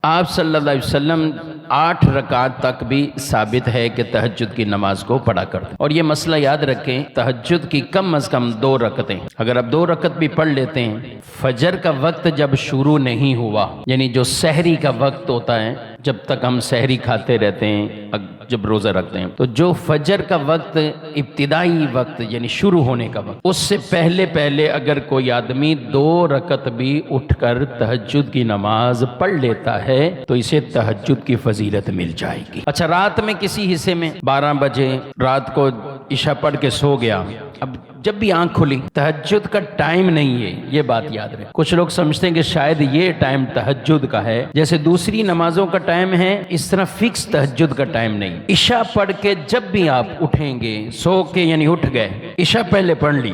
آپ صلی اللہ علیہ وسلم 8 رکعت تک بھی ثابت ہے کہ تہجد کی نماز کو پڑھا کرتے، اور یہ مسئلہ یاد رکھیں، تہجد کی کم از کم 2 رکعتیں، اگر آپ 2 رکعت بھی پڑھ لیتے ہیں، فجر کا وقت جب شروع نہیں ہوا، یعنی جو سحری کا وقت ہوتا ہے، جب تک ہم سحری کھاتے رہتے ہیں، جب روزہ رکھتے ہیں، تو جو فجر کا وقت ابتدائی وقت یعنی شروع ہونے کا وقت، اس سے پہلے اگر کوئی آدمی 2 رکعت بھی اٹھ کر تہجد کی نماز پڑھ لیتا ہے تو اسے تہجد کی فضیلت مل جائے گی۔ اچھا، رات میں کسی حصے میں 12 بجے رات کو عشاء پڑھ کے سو گیا، اب جب بھی آنکھ کھلی، تہجد کا ٹائم نہیں ہے، یہ بات یاد رکھیں۔ کچھ لوگ سمجھتے ہیں کہ شاید یہ ٹائم تہجد کا ہے، جیسے دوسری نمازوں کا ٹائم ہے، اس طرح فکس تہجد کا ٹائم نہیں۔ عشاء پڑھ کے جب بھی آپ اٹھیں گے، سو کے یعنی اٹھ گئے، عشاء پہلے پڑھ لی،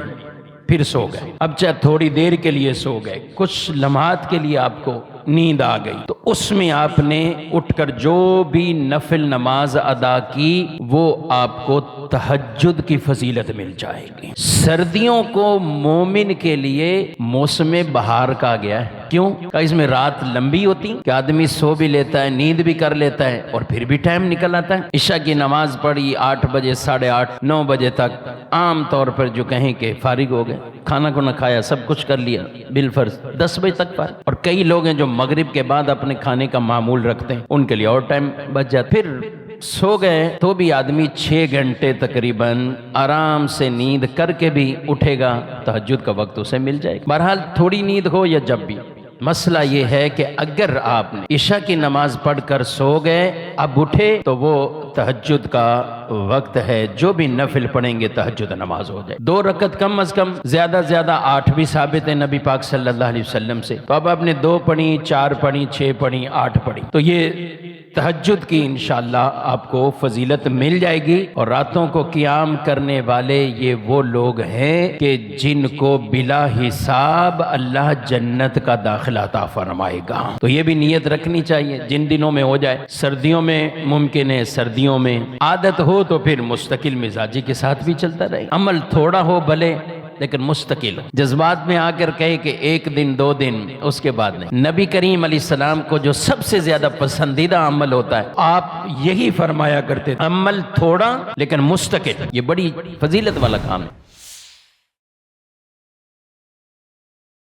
پھر سو گئے، اب چاہے تھوڑی دیر کے لیے سو گئے، کچھ لمحات کے لیے آپ کو نیند آ گئی، تو اس میں آپ نے اٹھ کر جو بھی نفل نماز ادا کی وہ آپ کو تہجد کی فضیلت مل جائے گی۔ سردیوں کو مومن کے لیے موسم بہار کہا گیا ہے، کیوں کہ اس میں رات لمبی ہوتی کہ آدمی سو بھی لیتا ہے، نیند بھی کر لیتا ہے، اور پھر بھی ٹائم نکل آتا ہے۔ عشاء کی نماز پڑھی 8 بجے، 8:30، 9 بجے تک، عام طور پر جو کہیں کہ فارغ ہو گئے، کھانا کو نہ کھایا، سب کچھ کر لیا، بالفرض 10 بجے تک فارغ۔ اور کئی لوگ ہیں جو مغرب کے بعد اپنے کھانے کا معمول رکھتے ہیں، ان کے لیے اور ٹائم بچ جاتا، پھر سو گئے تو بھی آدمی 6 گھنٹے تقریباً آرام سے نیند کر کے بھی اٹھے گا، تہجد کا وقت اسے مل جائے گا۔ بہرحال تھوڑی نیند ہو یا جب بھی، مسئلہ یہ ہے کہ اگر آپ نے عشاء کی نماز پڑھ کر سو گئے، اب اٹھے تو وہ تہجد کا وقت ہے، جو بھی نفل پڑھیں گے تہجد نماز ہو جائے۔ 2 رکعت کم از کم، زیادہ زیادہ 8 بھی ثابت ہے نبی پاک صلی اللہ علیہ وسلم سے، تو اب آپ نے 2 پڑھی، 4 پڑھی، 6 پڑھی، 8 پڑھی، تو یہ تہجد کی انشاءاللہ آپ کو فضیلت مل جائے گی۔ اور راتوں کو قیام کرنے والے یہ وہ لوگ ہیں کہ جن کو بلا حساب اللہ جنت کا داخلہ عطا فرمائے گا، تو یہ بھی نیت رکھنی چاہیے، جن دنوں میں ہو جائے۔ سردیوں میں ممکن ہے، سردیوں میں عادت ہو تو پھر مستقل مزاجی کے ساتھ بھی چلتا رہے، عمل تھوڑا ہو بھلے لیکن مستقل، جذبات میں آ کر کہے کہ 1 دن 2 دن اس کے بعد نہیں۔ نبی کریم علیہ السلام کو جو سب سے زیادہ پسندیدہ عمل ہوتا ہے، آپ یہی فرمایا کرتے تھے، عمل تھوڑا لیکن مستقل، یہ بڑی فضیلت والا کام ہے۔